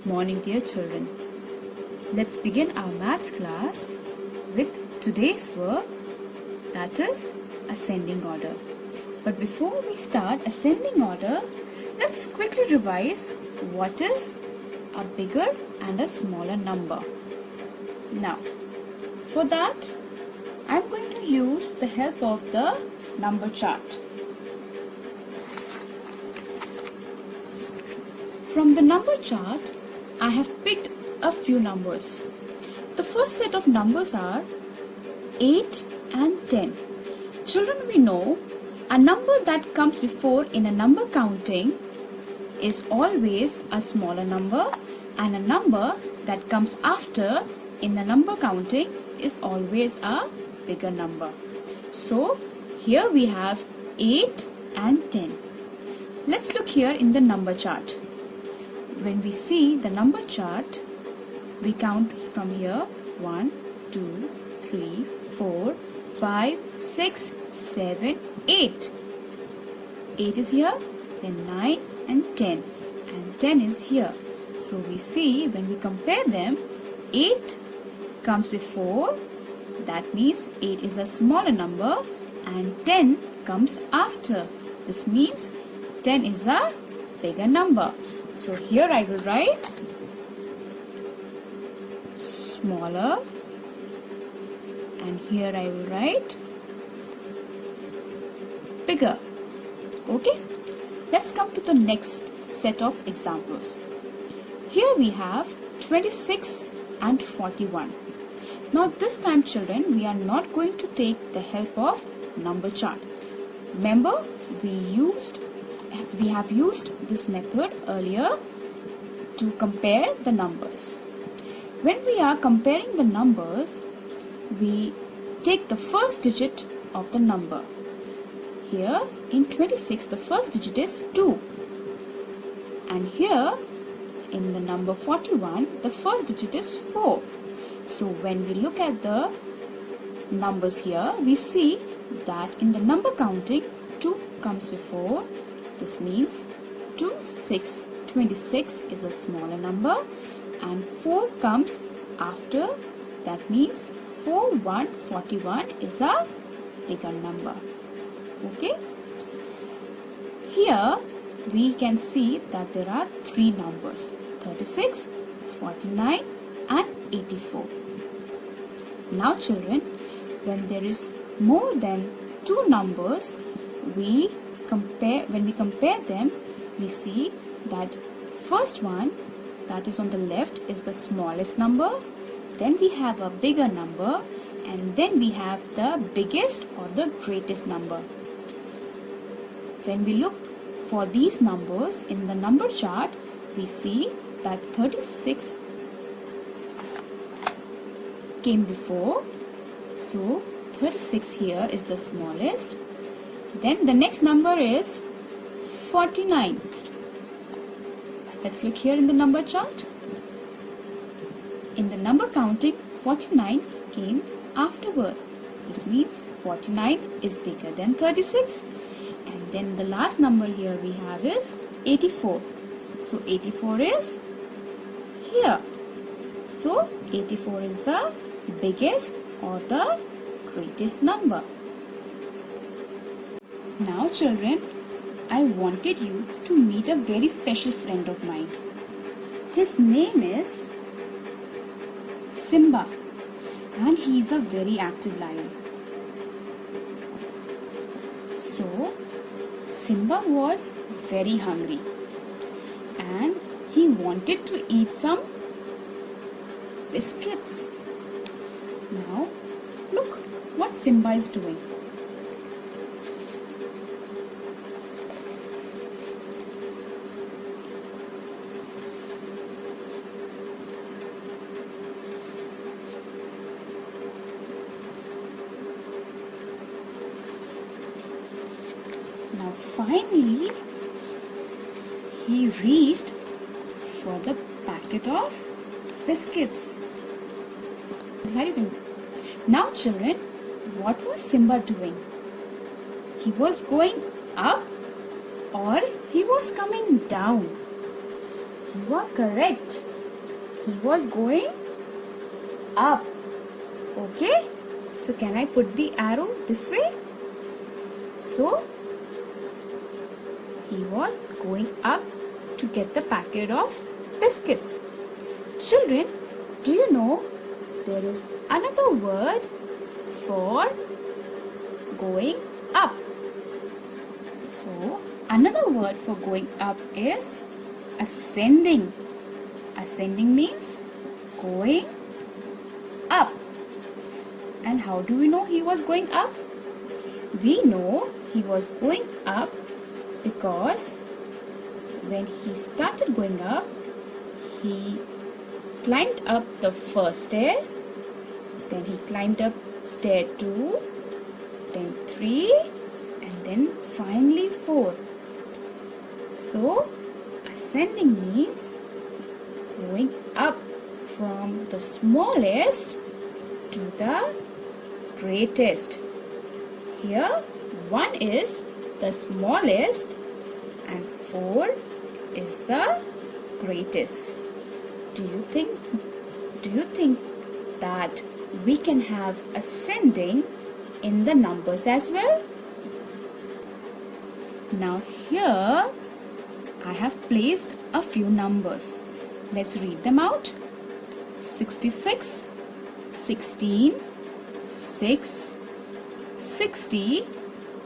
Morning, dear children. Let's begin our maths class with today's word, that is ascending order. But before we start ascending order, let's quickly revise what is a bigger and a smaller number. Now, for that, I'm going to use the help of the number chart. From the number chart, I have picked a few numbers. The first set of numbers are 8 and 10. Children, we know a number that comes before in a number counting is always a smaller number, and a number that comes after in the number counting is always a bigger number. So here we have 8 and 10. Let's look here in the number chart. When we see the number chart, we count from here 1, 2, 3, 4, 5, 6, 7, 8. 8 is here, then 9 and 10. And 10 is here. So we see when we compare them, 8 comes before. That means 8 is a smaller number and 10 comes after. This means 10 is a bigger number. So here I will write smaller, and here I will write bigger. Okay, let's come to the next set of examples. Here we have 26 and 41. Now this time, children, we are not going to take the help of number chart. Remember, we have used this method earlier to compare the numbers. When we are comparing the numbers, we take the first digit of the number. Here in 26, the first digit is 2. And here in the number 41, the first digit is 4. So when we look at the numbers here, we see that in the number counting, 2 comes before. This means 26 is a smaller number and 4 comes after. That means 41 is a bigger number. Okay. Here we can see that there are 3 numbers, 36, 49 and 84. Now children, when there is more than 2 numbers, when we compare them, we see that first one, that is on the left, is the smallest number. Then we have a bigger number, and then we have the biggest or the greatest number. When we look for these numbers in the number chart, we see that 36 came before. So 36 here is the smallest. Then the next number is 49. Let's look here in the number chart. In the number counting, 49 came afterward. This means 49 is bigger than 36. And then the last number here we have is 84. So 84 is here. So 84 is the biggest or the greatest number. Now children, I wanted you to meet a very special friend of mine. His name is Simba, and he is a very active lion. So Simba was very hungry and he wanted to eat some biscuits. Now look what Simba is doing. Now finally, he reached for the packet of biscuits. Now children, what was Simba doing? He was going up or he was coming down? You are correct. He was going up. Okay? So can I put the arrow this way? So he was going up to get the packet of biscuits. Children, do you know there is another word for going up? So another word for going up is ascending. Ascending means going up. And how do we know he was going up? We know he was going up because when he started going up, he climbed up the first stair, then he climbed up stair 2, then 3, and then finally 4. So ascending means going up from the smallest to the greatest. Here 1 is the smallest and 4 is the greatest. Do you think that we can have ascending in the numbers as well? Now here I have placed a few numbers. Let's read them out. 66, 16, 6, 60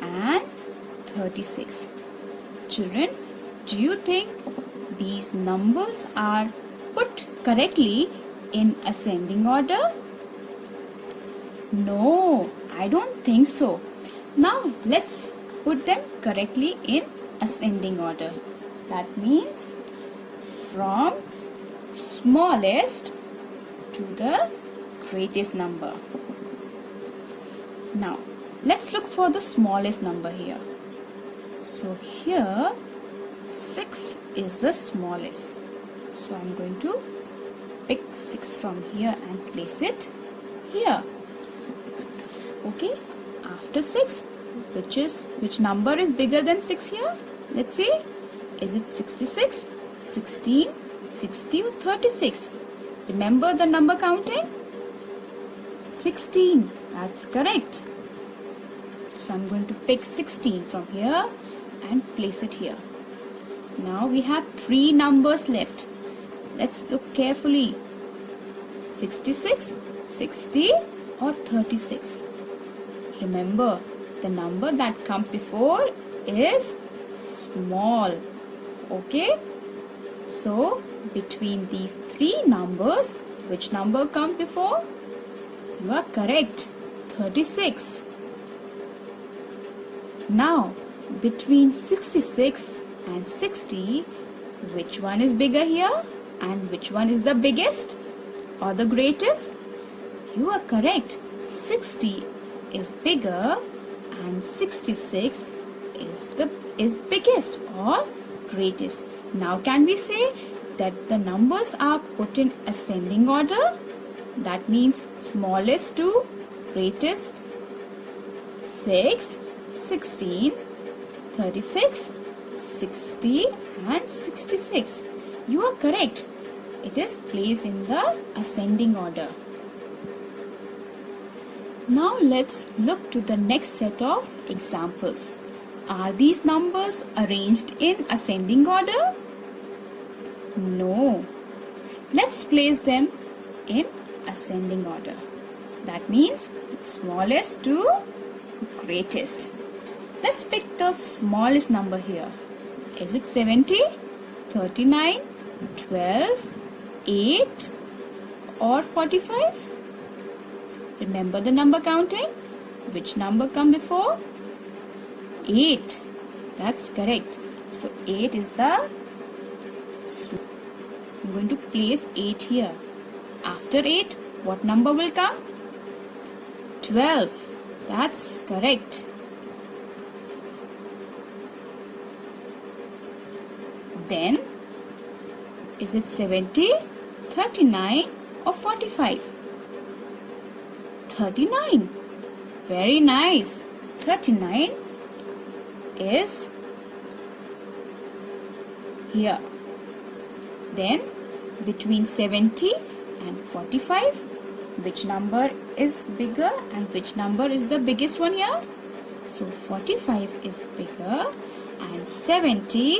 and 36. Children, do you think these numbers are put correctly in ascending order? No, I don't think so. Now let's put them correctly in ascending order. That means from smallest to the greatest number. Now let's look for the smallest number here. So here 6 is the smallest. So I'm going to pick 6 from here and place it here. Okay, after 6, which number is bigger than 6 here? Let's see. Is it 66, 16, 60 or 36? Remember the number counting? 16. That's correct. So I'm going to pick 16 from here and place it here. Now we have 3 numbers left. Let's look carefully. 66, 60 or 36. Remember, the number that comes before is small. Okay? So, between these 3 numbers, which number comes before? You are correct. 36. Now, between 66 and 60, which one is bigger here? And which one is the biggest or the greatest? You are correct. 60 is bigger and 66 is biggest or greatest. Now can we say that the numbers are put in ascending order? That means smallest to greatest. 6, 16, 36, 60 and 66. You are correct. It is placed in the ascending order. Now let's look to the next set of examples. Are these numbers arranged in ascending order? No. Let's place them in ascending order. That means smallest to greatest. Let's pick the smallest number here. Is it 70, 39, 12, 8 or 45? Remember the number counting? Which number come before? 8. That's correct. So 8 is the... I'm going to place 8 here. After 8, what number will come? 12. That's correct. Then, is it 70, 39 or 45? 39. Very nice. 39 is here. Then between 70 and 45? Which number is bigger and which number is the biggest one here? So 45 is bigger and 70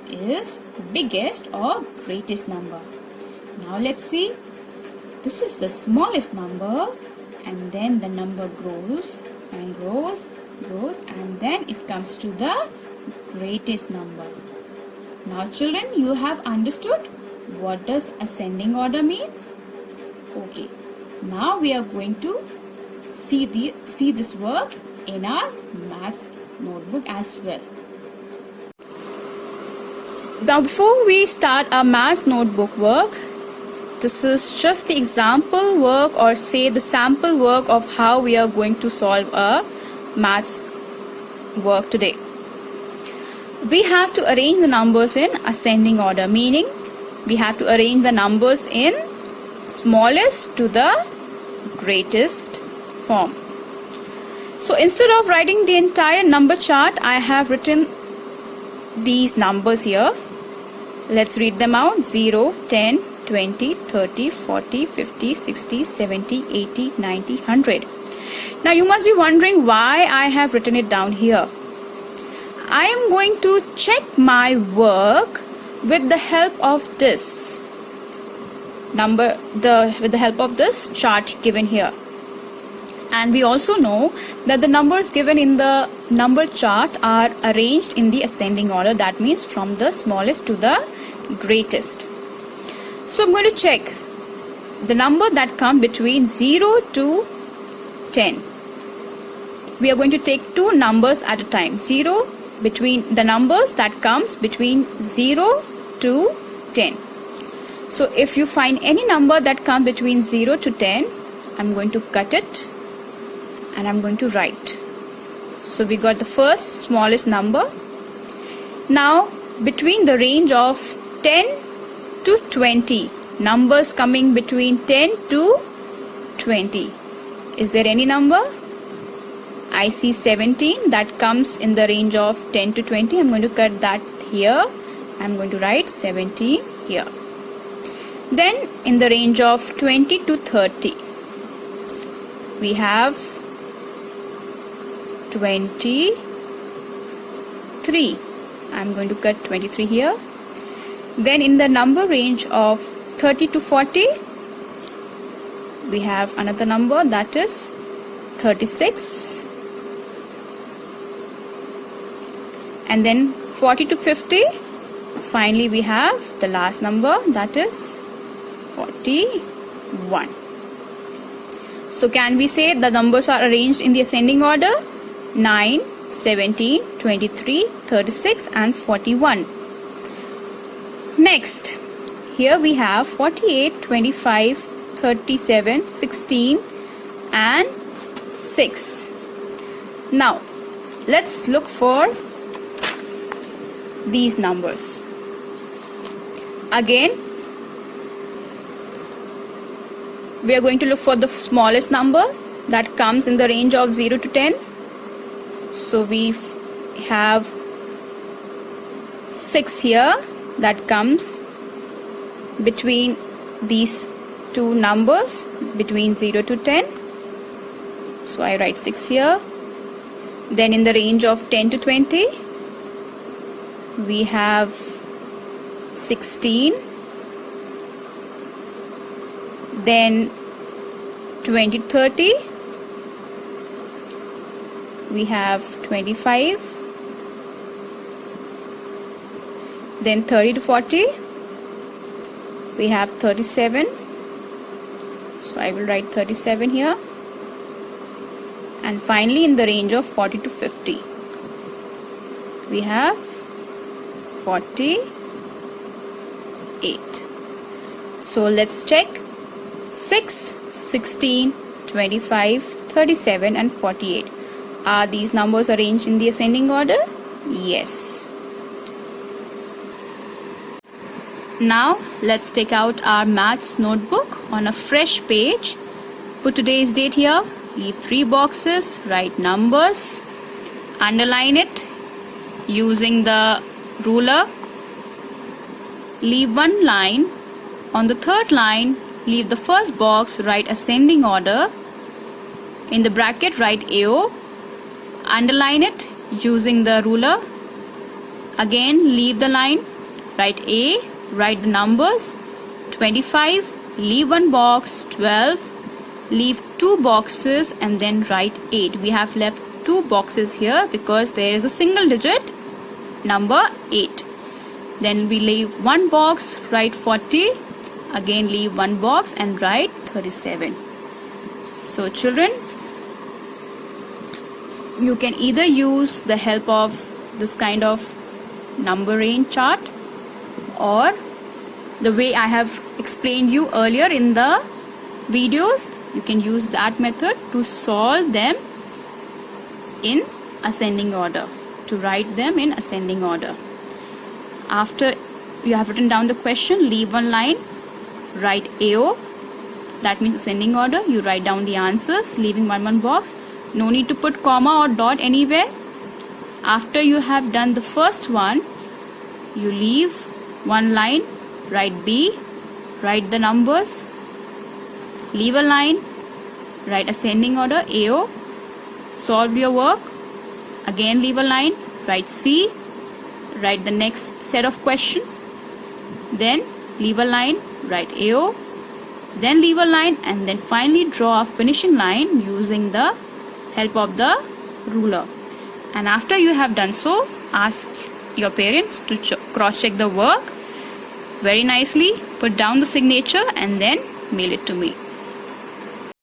is biggest or greatest number. Now let's see. This is the smallest number, and then the number grows and grows and then it comes to the greatest number. Now children, you have understood what does ascending order means? Okay. Now we are going to see this work in our maths notebook as well. Now before we start our maths notebook work, this is just the example work, or say the sample work of how we are going to solve a maths work today. We have to arrange the numbers in ascending order, meaning we have to arrange the numbers in smallest to the greatest form. So instead of writing the entire number chart, I have written these numbers here. Let's read them out. 0, 10, 20, 30, 40, 50, 60, 70, 80, 90, 100. Now you must be wondering why I have written it down here. I am going to check my work with the help of this with the help of this chart given here. And we also know that the numbers given in the number chart are arranged in the ascending order. That means from the smallest to the greatest. So I'm going to check the number that come between 0 to 10. We are going to take two numbers at a time. Between the numbers that comes between 0 to 10. So if you find any number that comes between 0 to 10, I'm going to cut it and I'm going to write. So we got the first smallest number. Now between the range of 10 to 20, numbers coming between 10 to 20, is there any number? I see 17 that comes in the range of 10 to 20. I'm going to cut that here. I'm going to write 17 here. Then in the range of 20 to 30, we have 23. I'm going to cut 23 here. Then in the number range of 30 to 40, we have another number, that is 36. And then 40 to 50, finally we have the last number, that is 41. So can we say the numbers are arranged in the ascending order? 9, 17, 23, 36 and 41. Next, here we have 48, 25, 37, 16 and 6. Now let's look for these numbers. Again, we are going to look for the smallest number that comes in the range of 0 to 10. So we have 6 here that comes between these two numbers, between 0 to 10. So I write 6 here. Then in the range of 10 to 20, we have 16. Then 20 to 30, we have 25. Then 30 to 40, we have 37. So I will write 37 here. And finally in the range of 40 to 50, we have 48. So let's check. 6, 16, 25, 37 and 48. Are these numbers arranged in the ascending order? Yes. Now let's take out our maths notebook on a fresh page. Put today's date here. Leave 3 boxes. Write numbers. Underline it using the ruler. Leave 1 line On the third line, leave the first box, write ascending order. In the bracket, write AO. Underline it using the ruler. Again, leave the line, write A, write the numbers. 25, leave one box. 12, leave two boxes, and then write 8. We have left two boxes here because there is a single digit number 8. Then we leave one box, write 40. Again, leave one box and write 37. So children, you can either use the help of this kind of number range chart, or the way I have explained you earlier in the videos, you can use that method to solve them in ascending order, to write them in ascending order. After you have written down the question, leave one line, write AO, that means ascending order. You write down the answers, leaving one box. No need to put comma or dot anywhere. After you have done the first one, you leave one line, write B, write the numbers, leave a line, write ascending order AO, solve your work. Again, leave a line, write C, write the next set of questions, then leave a line, write AO, then leave a line, and then finally draw a finishing line using the help of the ruler. And after you have done so, ask your parents to cross check the work very nicely, put down the signature, and then mail it to me.